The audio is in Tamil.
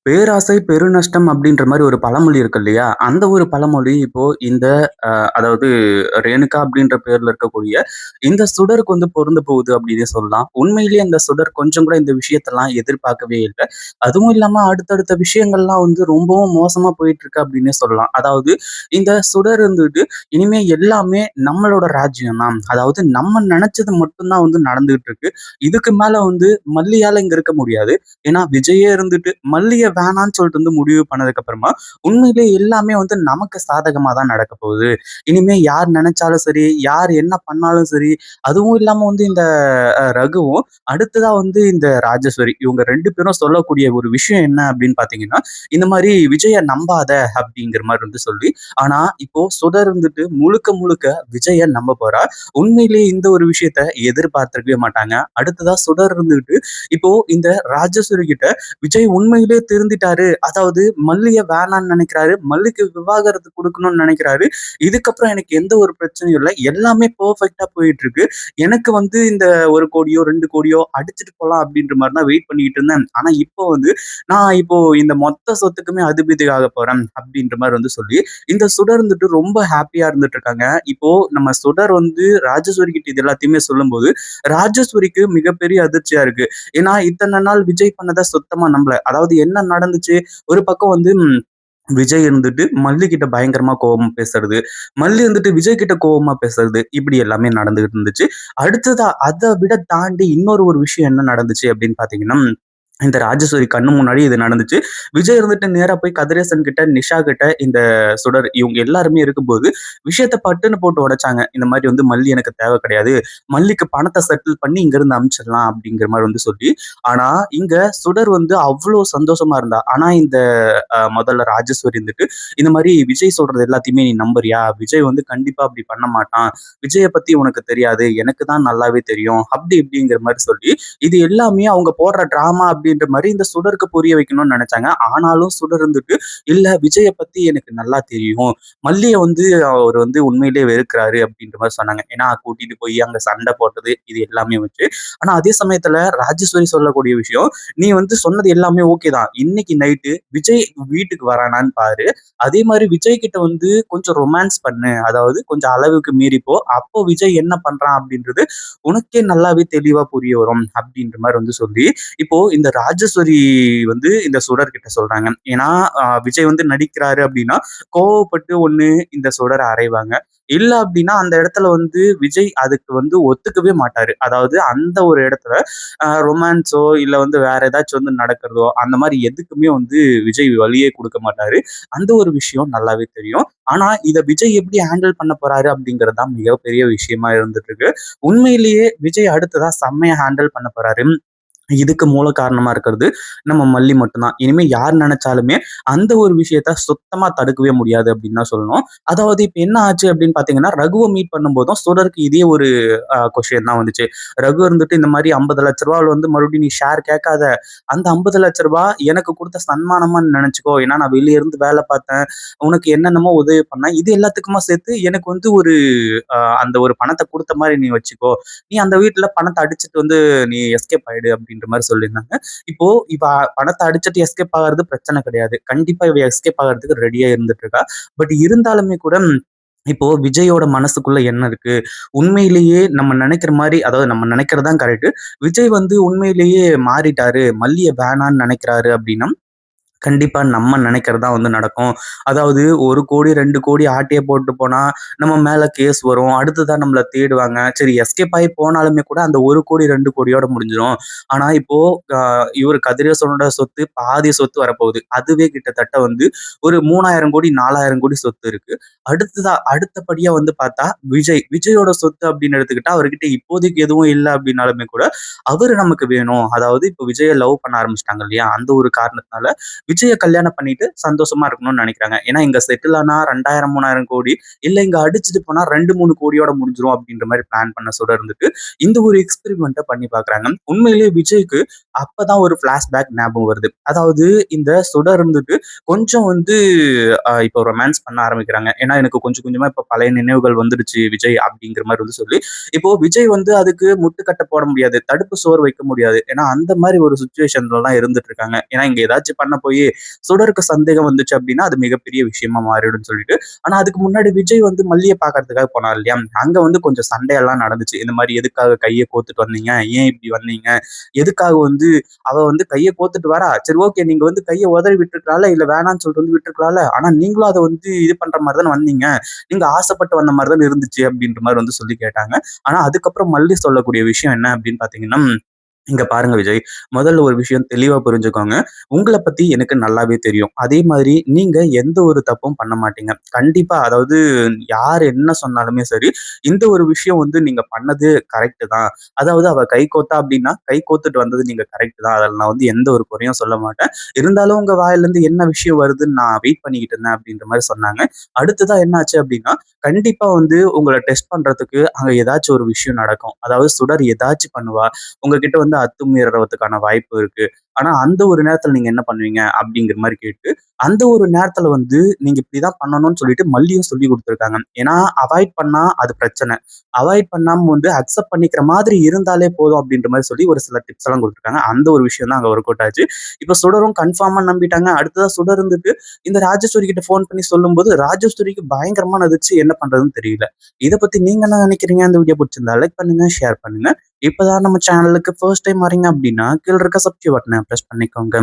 பேராசை பெருநஷ்டம் அப்படின்ற மாரி ஒரு பழமொழி இருக்கு இல்லையா? அந்த ஒரு பழமொழி இப்போ இந்த அதாவது ரேணுகா அப்படின்ற பேர்ல இருக்கக்கூடிய இந்த சுடருக்கு வந்து பொருந்த போகுது அப்படின்னே சொல்லலாம். உண்மையிலேயே அந்த சுடர் கொஞ்சம் கூட இந்த விஷயத்தெல்லாம் எதிர்பார்க்கவே இல்ல. அதுவும் இல்லாம அடுத்தடுத்த விஷயங்கள்லாம் வந்து ரொம்பவும் மோசமா போயிட்டுருக்கு அப்படின்னே சொல்லலாம். அதாவது இந்த சுடர் இருந்துட்டு இனிமே எல்லாமே நம்மளோட ராஜ்யம் தான். அதாவது நம்ம நெனச்சது மட்டும் தான் வந்து நடந்துகிட்டு இருக்கு. இதுக்கு மேல வந்து மல்லியால இங்க இருக்க முடியாது. ஏன்னா விஜயே இருந்துட்டு மல்லிய வேணான்னு சொல்லிட்டு வந்து முடிவு பண்ணதுக்கு அப்புறமா உண்மையிலேயே எல்லாமே வந்து நமக்கு சாதகமா தான் நடக்க போகுது. இனிமே யார் நினைச்சாலும் சரி, யார் என்ன பண்ணாலும் சரி, அதுவும் இல்லாம வந்து இந்த ரகுவும் அடுத்ததா வந்து இந்த ராஜேஸ்வரி இவங்க 2 பேரும் சொல்லக்கூடிய ஒரு விஷயம் என்ன அப்படின்னு பார்த்தீங்கன்னா, இந்த மாரி விஜய நம்பாத அப்படிங்கிற மாரி வந்து சொல்லி, ஆனா இப்போ சுடர் இருந்துட்டு முழுக்க முழுக்க விஜய நம்ப போறா. உண்மையிலேயே இந்த ஒரு விஷயத்த எதிர்பார்த்திருக்கவே மாட்டாங்க. அடுத்ததா சுடர் இருந்துகிட்டு இப்போ இந்த ராஜேஸ்வரி கிட்ட விஜய் உண்மையிலேயே திருந்திட்டாரு. அதாவது மல்லிய வேணான்னு நினைக்கிறாரு. மல்லிக்கு விவாகரத்து குடுக்கணும்னு நினைக்கிறாரு. இதுக்கப்புறம் எனக்கு எந்த ஒரு பிரச்சனையும் இல்ல. எல்லாமே பெர்ஃபெக்ட்டா போயிட்டு இருக்கு. எனக்கு வந்து இந்த 1,00,00,000 2,00,00,000 அடிச்சுட்டு போலாம் அப்படின்ற மாரி தான் வெயிட் பண்ணிட்டு இருந்தேன். ஆனா இப்போ வந்து நான் இப்போ இந்த மொத்த சொத்துக்குமே அதிபதி ஆகப் போறேன் அப்படின்ற மாரி வந்து சொல்லி, இந்த சுடர் இருந்துட்டு ரொம்ப ஹேப்பியா இருந்துட்டு இருக்காங்க. இப்போ நம்ம சுடர் வந்து ராஜேஸ்வரி கிட்ட இது எல்லாத்தையுமே சொல்லும்போது, ராஜேஸ்வரிக்கு மிகப்பெரிய அதிர்ச்சியா இருக்கு. ஏன்னா இத்தனை நாள் விஜய் பண்ணத சுத்தமா நம்பல. அதாவது என்ன நடந்துச்சு? ஒரு பக்கம் வந்து விஜய் இருந்துட்டு மல்லி கிட்ட பயங்கரமா கோவமா பேசுறது. மல்லி இருந்துட்டு விஜய் கிட்ட கோவமா பேசுறது. இப்படி எல்லாமே நடந்துகிட்டு இருந்துச்சு. அடுத்ததா அத விட தாண்டி இன்னொரு ஒரு விஷயம் என்ன நடந்துச்சு அப்படின்னு பார்த்தீங்கன்னா, இந்த ராஜேஸ்வரி கண்ணு முன்னாடி இது நடந்துச்சு. விஜய் இருந்துட்டு நேரா போய் கதிரேசன் கிட்ட, நிஷா கிட்ட, இந்த சுடர் இவங்க எல்லாருமே இருக்கும்போது, விஷயத்த பட்டுன்னு போட்டு உடைச்சாங்க. இந்த மாரி வந்து மல்லி எனக்கு தேவை கிடையாது. மல்லிக்கு பணத்த செட்டில் பண்ணி இங்கிருந்து அனுப்பிச்சிடலாம் அப்படிங்கிற மாரி வந்து சொல்லி, ஆனா இங்க சுடர் வந்து அவ்ளோ சந்தோஷமா இருந்தா. ஆனா இந்த முதல்ல ராஜேஸ்வரி இருந்துட்டு, இந்த மாரி விஜய் சொல்றது எல்லாத்தையுமே நீ நம்புறியா? விஜய் வந்து கண்டிப்பா அப்படி பண்ண மாட்டான். விஜய பத்தி உனக்கு தெரியாது. எனக்கு தான் நல்லாவே தெரியும். அப்படி இப்படிங்கிற மாரி சொல்லி, இது எல்லாமே அவங்க போடுற டிராமா அப்படின்ற மாரி இந்த சுடருக்கு புரிய வைக்கணும்னு நெனச்சாங்க. ஆனாலும் சுடர் இருந்துட்டு, இல்ல விஜய பத்தி எனக்கு நல்லா தெரியும். மல்லிய வந்து அவரு வந்து உண்மையிலேயே வெறுக்கிறாரு அப்படின்ற மாரி சொன்னாங்க. ஏன்னா கூட்டிட்டு போய் அங்க சண்டை போட்டது, இது எல்லாமே வச்சு. ஆனா அதே சமயத்துல ராஜேஸ்வரி சொல்லக்கூடிய விஷயம், நீ வந்து சொன்னது எல்லாமே ஓகே தான். இன்னைக்கு நைட்டு விஜய் வீட்டுக்கு வரானான்னு பாரு. அதே மாரி விஜய் கிட்ட வந்து கொஞ்சம் ரொமான்ஸ் பண்ணு. அதாவது கொஞ்சம் அளவுக்கு மீறி போ. அப்போ விஜய் என்ன பண்றான் அப்படின்றது உனக்கே நல்லாவே தெளிவா புரிய வரும். அப்படின்ற மாரி வந்து சொல்லி, இப்போ இந்த ராஜேஸ்வரி வந்து இந்த சுடர் கிட்ட சொல்றாங்க. ஏன்னா விஜய் வந்து நடிக்கிறாரு அப்படின்னா, கோவப்பட்டு ஒண்ணு இந்த சுடர அறைவாங்க. இல்ல அப்படின்னா அந்த இடத்துல வந்து விஜய் அதுக்கு வந்து ஒத்துக்கவே மாட்டாரு. அதாவது அந்த ஒரு இடத்துல ரொமான்ஸோ இல்ல வந்து வேற ஏதாச்சும் வந்து நடக்கிறதோ, அந்த மாரி எதுக்குமே வந்து விஜய் வழியே குடுக்க மாட்டாரு. அந்த ஒரு விஷயம் நல்லாவே தெரியும். ஆனா இத விஜய் எப்படி ஹேண்டில் பண்ண போறாரு அப்படிங்கிறது தான் மிகப்பெரிய விஷயமா இருந்துட்டு இருக்கு. உண்மையிலேயே விஜய் அடுத்ததா செம்மையா ஹேண்டில் பண்ண போறாரு. இதுக்கு மூல காரணமா இருக்கிறது நம்ம மல்லி மட்டும் தான். இனிமே யார் நெனச்சாலுமே அந்த ஒரு விஷயத்த சுத்தமா தடுக்கவே முடியாது அப்படின்னு தான் சொல்லணும். அதாவது இப்ப என்ன ஆச்சு அப்படின்னு பார்த்தீங்கன்னா, ரகுவ மீட் பண்ணும்போதும் சுடருக்கு இதே ஒரு கொஸ்டின் தான் வந்துச்சு. ரகு இருந்துட்டு இந்த மாரி ரூ. 50,00,000 வந்து மறுபடியும் நீ ஷேர் கேட்காத. அந்த ரூ. 50,00,000 எனக்கு குடுத்த சன்மானமா நெனச்சுக்கோ. ஏன்னா நான் வெளிய இருந்து வேல பார்த்தேன். உனக்கு என்னென்னமோ உதவி பண்ணேன். இது எல்லாத்துக்குமா சேர்த்து எனக்கு வந்து ஒரு அந்த ஒரு பணத்த குடுத்த மாரி நீ வச்சுக்கோ. நீ அந்த வீட்ல பணத்த அடிச்சுட்டு வந்து நீ எஸ்கேப் ஆயிடு அப்படின்ற மாரி சொல்லியிருந்தாங்க. இப்போ இவ பணத்த அடிச்சுட்டு எஸ்கேப் ஆகுறது பிரச்சனை கிடையாது. கண்டிப்பா இவ எஸ்கேப் ஆகுறதுக்கு ரெடியா இருந்துட்டு இருக்கா. பட் இருந்தாலுமே கூட இப்போ விஜயோட மனசுக்குள்ள என்ன இருக்கு? உண்மையிலேயே நம்ம நெனைக்கிற மாரி அதாவது நம்ம நெனைக்கிறது தான் கரெக்ட்டு. விஜய் வந்து உண்மையிலேயே மாறிட்டாரு. மல்லிய வேணான்னு நெனைக்கிறாரு அப்படின்னா கண்டிப்பா நம்ம நினைக்கிறது தான் வந்து நடக்கும். அதாவது 1,00,00,000 2,00,00,000 ஆட்டய போட்டு போனா, நம்ம மேல கேஸ் வரும். அடுத்ததா நம்மள தேடுவாங்க. சரி எஸ்கேப் ஆயி போனாலுமே கூட அந்த 1,00,00,000 2,00,00,000யோட முடிஞ்சிரும். ஆனா இப்போ அ இவரு கதிரேசனோட சொத்து பாதி சொத்து வரப்போகுது. அதுவே கிட்டத்தட்ட வந்து ஒரு 3,000,00,00,000 4,000,00,000 சொத்து இருக்கு. அடுத்தபடியா வந்து பார்த்தா விஜயோட சொத்து அப்படின்னு எடுத்துக்கிட்டா, அவர்கிட்ட இப்போதைக்கு எதுவும் இல்ல அப்படின்னாலுமே கூட, அவரு நமக்கு வேணும். அதாவது இப்போ விஜய லவ் பண்ண ஆரம்பிச்சுட்டாங்க இல்லையா? அந்த ஒரு காரணத்தினால விஜய கல்யாணம் பண்ணிட்டு சந்தோஷமா இருக்கணும்னு நினைக்கிறாங்க. ஏன்னா இங்க செட்டில் ஆனா 2,000 3,000 கோடி இல்ல இங்க அடிச்சுட்டு போனா 2, 3 கோடியோட முடிஞ்சிரும் அப்படின்ற மாரி பிளான் பண்ண சுட இருந்துட்டு, இந்த ஒரு எக்ஸ்பெரிமெண்ட்ட பண்ணி பார்க்குறாங்க. உண்மையிலேயே விஜய்க்கு அப்பதான் ஒரு ஃபிளாஷ்பேக் ஞாபகம் வருது. அதாவது இந்த சுடர் இருந்துட்டு கொஞ்சம் வந்து இப்போ ரொமான்ஸ் பண்ண ஆரம்பிக்கிறாங்க. ஏன்னா எனக்கு கொஞ்சம் கொஞ்சமா இப்ப பழைய நினைவுகள் வந்துடுச்சு விஜய் அப்படிங்கிற மாரி வந்து சொல்லி, இப்போ விஜய் வந்து அதுக்கு முட்டுக்கட்டை போட முடியாது. தடுப்பு சுவர் வைக்க முடியாது. ஏன்னா அந்த மாரி ஒரு சிச்சுவேஷன்லலாம் இருந்துட்டு இருக்காங்க. ஏன்னா இங்க ஏதாச்சும் பண்ண போயி பரவாயில்லையே! சுடருக்கு சந்தேகம் வந்துச்சு அப்டின்னா, அது மிகப்பெரிய விஷயமா மாறிடும்னு சொல்லிட்டு. ஆனா அதுக்கு முன்னாடி விஜய் வந்து மல்லிய பார்க்கறதுக்காக போனார் இல்லையா? அங்க வந்து கொஞ்சம் சண்டையெல்லாம் நடந்துச்சு. இந்த மாரி எதுக்காக கைய கோத்துட்டு வந்தீங்க? ஏன் இப்டி வந்தீங்க? எதுக்காக வந்து அவ வந்து கைய கோத்துட்டு வரா. சரி ஓகே நீங்க வந்து கைய உதறி விட்டுருக்கலாம்ல, இல்ல வேணான்னு சொல்லிட்டு வந்து விட்டுருக்கலாம்ல. ஆனா நீங்களும் அத வந்து இது பண்ற மாரி தானே வந்தீங்க. நீங்க ஆசைப்பட்டு வந்த மாரி தானே இருந்துச்சு அப்டின்ற மாரி வந்து சொல்லி கேட்டாங்க. ஆனா அதுக்கப்புறம் மல்லி சொல்லக்கூடிய விஷயம் என்ன அப்டின்னு பார்த்தீங்கன்னா, இங்க பாருங்க விஜய், முதல்ல ஒரு விஷயம் தெளிவா புரிஞ்சுக்கோங்க. உங்கள பத்தி எனக்கு நல்லாவே தெரியும். அதே மாதிரி நீங்க எந்த ஒரு தப்பும் பண்ண மாட்டீங்க. கண்டிப்பா அதாவது யார் என்ன சொன்னாலுமே சரி, இந்த ஒரு விஷயம் வந்து நீங்க பண்ணது கரெக்ட் தான். அதாவது அவ கை கோத்தா அப்டின்னா, கை கோத்துட்டு வந்தது நீங்க கரெக்ட் தான். அதுல நான் வந்து எந்த ஒரு குறையும் சொல்ல மாட்டேன். இருந்தாலும் உங்க வாயிலருந்து என்ன விஷயம் வருதுன்னு நான் வெயிட் பண்ணிக்கிட்டு இருந்தேன் அப்டின்ற மாரி சொன்னாங்க. அடுத்ததா என்னாச்சு அப்டின்னா, கண்டிப்பா வந்து உங்கள டெஸ்ட் பண்றதுக்கு அங்க ஏதாச்சும் ஒரு விஷயம் நடக்கும். அதாவது சுடர் ஏதாச்சும் பண்ணுவா. உங்ககிட்ட வந்து அத்துமீறறதுக்கான வாய்ப்பு இருக்கு. ஆனா அந்த ஒரு நேரத்துல நீங்க என்ன பண்ணுவீங்க? அப்படிங்கிற மாரி கேட்டு, அந்த ஒரு நேரத்துல வந்து நீங்க இப்படிதான் பண்ணணும்னு சொல்லிட்டு மல்லியும் சொல்லிக் குடுத்துருக்காங்க. ஏன்னா, அவாய்ட் பண்ணா அது பிரச்சனை. அவாய்ட் பண்ணாம வந்து அக்செப்ட் பண்ணிக்கிற மாதிரி இருந்தாலே போதும் அப்படின்ற மாரி சொல்லி ஒரு சில டிப்ஸ் எல்லாம் குடுத்துருக்காங்க. அந்த ஒரு விஷயம் தான் அங்க ஒர்க் அவுட் ஆச்சு. இப்ப சுடரும் கன்ஃபார்மா நம்பிட்டாங்க. அடுத்ததா சுடர் இருந்துட்டு இந்த ராஜேஸ்வரி கிட்ட ஃபோன் பண்ணி சொல்லும்போது, ராஜேஸ்வரிக்கு பயங்கரமான அதிர்ச்சி. என்ன பண்றதுன்னு தெரியல. இத பத்தி நீங்க என்ன நினைக்கிறீங்க? இந்த வீடியோ புடிச்சிருந்தா லைக் பண்ணுங்க, ஷேர் பண்ணுங்க. இப்பதான் நம்ம சேனலுக்கு ஃபர்ஸ்ட் டைம் வரீங்க அப்படின்னா, கீழ இருக்க சப்ஸ்கிரைப் பட்டன பிரஸ் பண்ணிக்கோங்க.